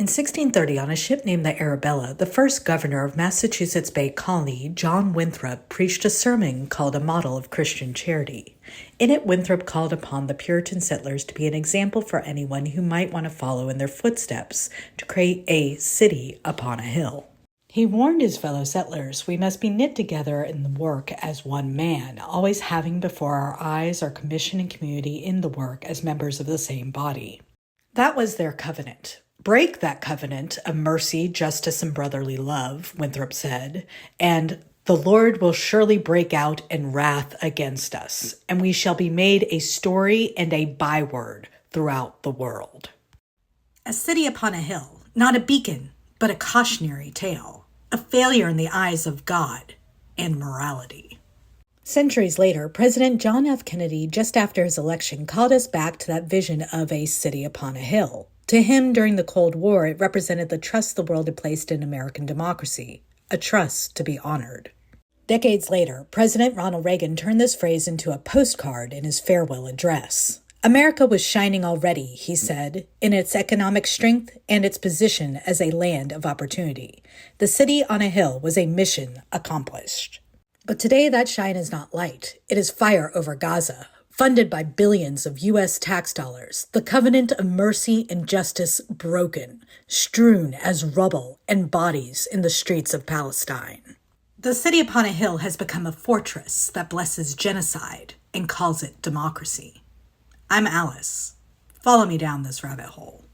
In 1630, on a ship named the Arabella, the first governor of Massachusetts Bay Colony, John Winthrop, preached a sermon called A Model of Christian Charity. In it, Winthrop called upon the Puritan settlers to be an example for anyone who might want to follow in their footsteps to create a city upon a hill. He warned his fellow settlers, we must be knit together in the work as one man, always having before our eyes our commission and community in the work as members of the same body. That was their covenant. Break that covenant of mercy, justice, and brotherly love, Winthrop said, and the Lord will surely break out in wrath against us, and we shall be made a story and a byword throughout the world. A city upon a hill, not a beacon, but a cautionary tale, a failure in the eyes of God and morality. Centuries later, President John F. Kennedy, just after his election, called us back to that vision of a city upon a hill. To him, during the Cold War, it represented the trust the world had placed in American democracy, a trust to be honored. Decades later, President Ronald Reagan turned this phrase into a postcard in his farewell address. America was shining already, he said, in its economic strength and its position as a land of opportunity. The city on a hill was a mission accomplished. But today that shine is not light. It is fire over Gaza, funded by billions of U.S. tax dollars, the covenant of mercy and justice broken, strewn as rubble and bodies in the streets of Palestine. The city upon a hill has become a fortress that blesses genocide and calls it democracy. I'm Alice. Follow me down this rabbit hole.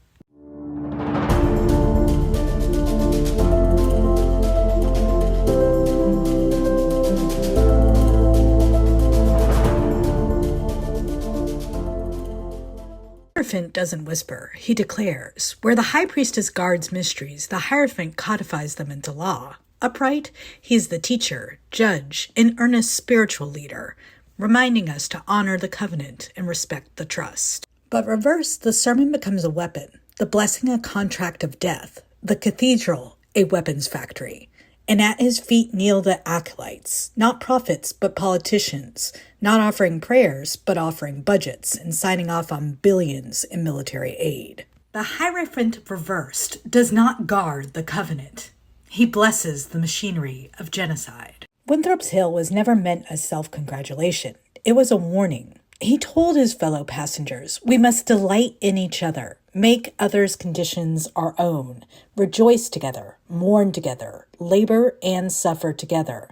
Hierophant doesn't whisper, he declares. Where the high priestess guards mysteries, the Hierophant codifies them into law. Upright, he is the teacher, judge, and earnest spiritual leader, reminding us to honor the covenant and respect the trust. But reversed, the sermon becomes a weapon, the blessing a contract of death, the cathedral a weapons factory. And at his feet kneel the acolytes, not prophets but politicians, not offering prayers but offering budgets and signing off on billions in military aid. The Hierophant reversed does not guard the covenant. He blesses the machinery of genocide. Winthrop's Hill was never meant as self-congratulation. It was a warning. He told his fellow passengers, we must delight in each other, make others' conditions our own, rejoice together, mourn together, labor and suffer together,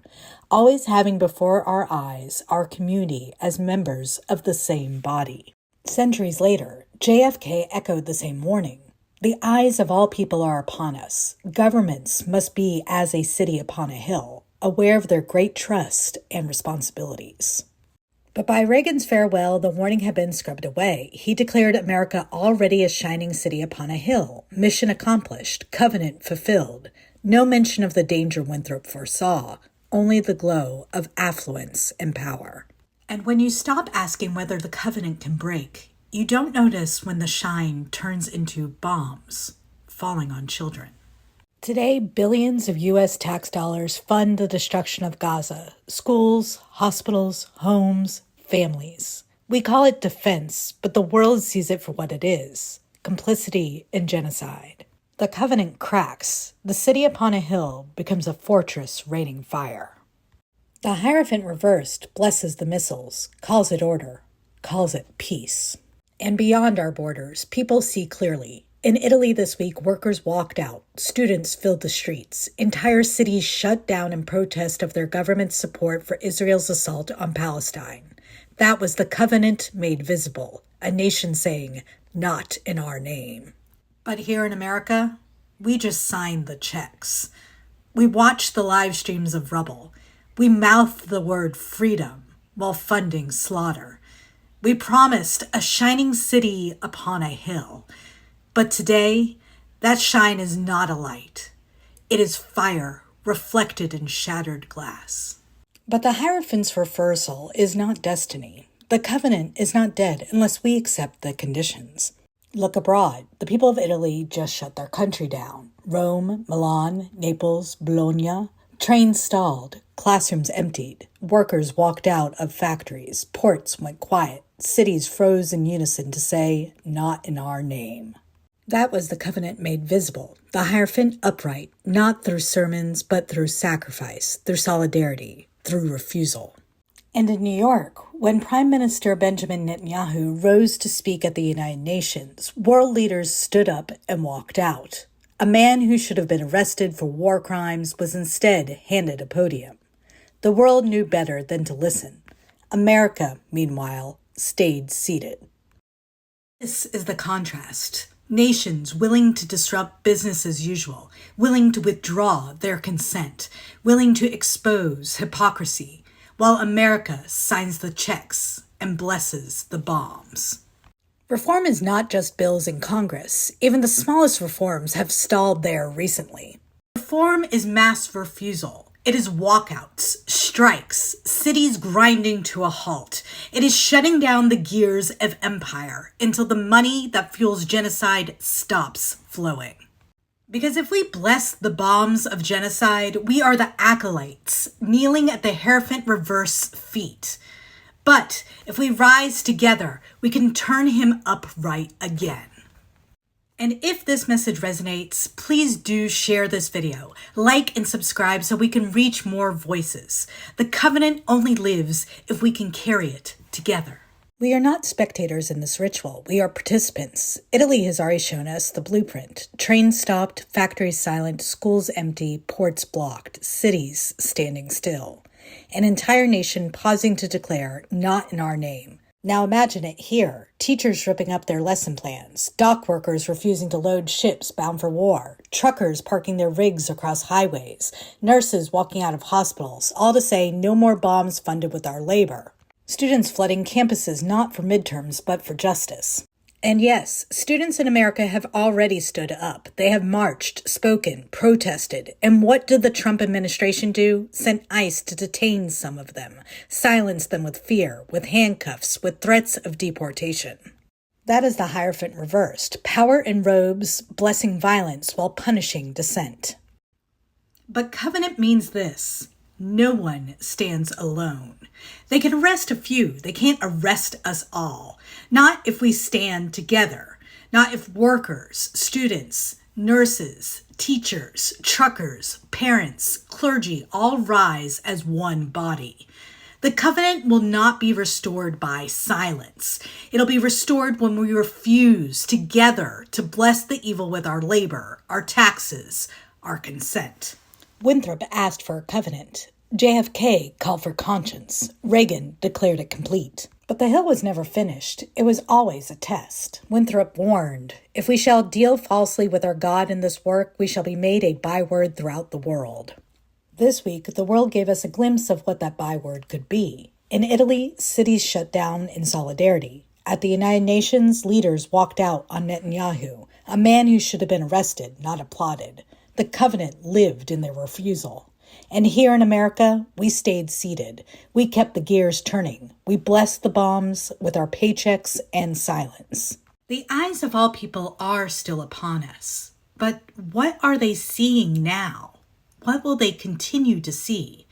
always having before our eyes our community as members of the same body. Centuries later, JFK echoed the same warning. The eyes of all people are upon us. Governments must be as a city upon a hill, aware of their great trust and responsibilities. But by Reagan's farewell, the warning had been scrubbed away. He declared America already a shining city upon a hill, mission accomplished, covenant fulfilled. No mention of the danger Winthrop foresaw, only the glow of affluence and power. And when you stop asking whether the covenant can break, you don't notice when the shine turns into bombs falling on children. Today, billions of U.S. tax dollars fund the destruction of Gaza, schools, hospitals, homes, families. We call it defense, but the world sees it for what it is, complicity and genocide. The covenant cracks. The city upon a hill becomes a fortress raining fire. The Hierophant reversed blesses the missiles, calls it order, calls it peace. And beyond our borders, people see clearly. In Italy this week, workers walked out, students filled the streets, entire cities shut down in protest of their government's support for Israel's assault on Palestine. That was the covenant made visible, a nation saying, not in our name. But here in America, we just signed the checks. We watched the live streams of rubble. We mouthed the word freedom while funding slaughter. We promised a shining city upon a hill. But today, that shine is not a light. It is fire reflected in shattered glass. But the Hierophant's reversal is not destiny. The covenant is not dead unless we accept the conditions. Look abroad. The people of Italy just shut their country down. Rome, Milan, Naples, Bologna. Trains stalled. Classrooms emptied. Workers walked out of factories. Ports went quiet. Cities froze in unison to say, not in our name. That was the covenant made visible, the Hierophant upright, not through sermons, but through sacrifice, through solidarity, through refusal. And in New York, when Prime Minister Benjamin Netanyahu rose to speak at the United Nations, world leaders stood up and walked out. A man who should have been arrested for war crimes was instead handed a podium. The world knew better than to listen. America, meanwhile, stayed seated. This is the contrast. Nations willing to disrupt business as usual, willing to withdraw their consent, willing to expose hypocrisy, while America signs the checks and blesses the bombs. Reform is not just bills in Congress. Even the smallest reforms have stalled there recently. Reform is mass refusal. It is walkouts, strikes, cities grinding to a halt. It is shutting down the gears of empire until the money that fuels genocide stops flowing. Because if we bless the bombs of genocide, we are the acolytes, kneeling at the Hierophant reverse feet. But if we rise together, we can turn him upright again. And if this message resonates, please do share this video, like and subscribe so we can reach more voices. The covenant only lives if we can carry it together. We are not spectators in this ritual. We are participants. Italy has already shown us the blueprint. Trains stopped, factories silent, schools empty, ports blocked, cities standing still. An entire nation pausing to declare, not in our name. Now imagine it here. Teachers ripping up their lesson plans, dock workers refusing to load ships bound for war, truckers parking their rigs across highways, nurses walking out of hospitals, all to say no more bombs funded with our labor. Students flooding campuses not for midterms but for justice. And yes, students in America have already stood up. They have marched, spoken, protested. And what did the Trump administration do? Sent ICE to detain some of them, silence them with fear, with handcuffs, with threats of deportation. That is the Hierophant reversed. Power in robes, blessing violence while punishing dissent. But covenant means this. No one stands alone. They can arrest a few. They can't arrest us all. Not if we stand together. Not if workers, students, nurses, teachers, truckers, parents, clergy all rise as one body. The covenant will not be restored by silence. It'll be restored when we refuse together to bless the evil with our labor, our taxes, our consent. Winthrop asked for a covenant. JFK called for conscience. Reagan declared it complete. But the hill was never finished. It was always a test. Winthrop warned, if we shall deal falsely with our God in this work, we shall be made a byword throughout the world. This week, the world gave us a glimpse of what that byword could be. In Italy, cities shut down in solidarity. At the United Nations, leaders walked out on Netanyahu, a man who should have been arrested, not applauded. The covenant lived in their refusal. And here in America, we stayed seated. We kept the gears turning. We blessed the bombs with our paychecks and silence. The eyes of all people are still upon us. But what are they seeing now? What will they continue to see?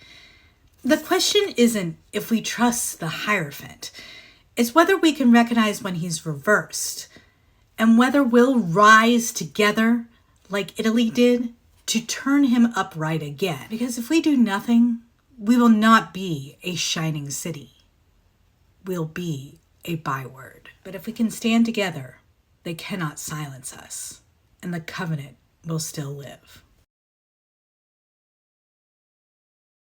The question isn't if we trust the Hierophant. It's whether we can recognize when he's reversed. And whether we'll rise together, like Italy did, to turn him upright again. Because if we do nothing, we will not be a shining city. We'll be a byword. But if we can stand together, they cannot silence us, and the covenant will still live.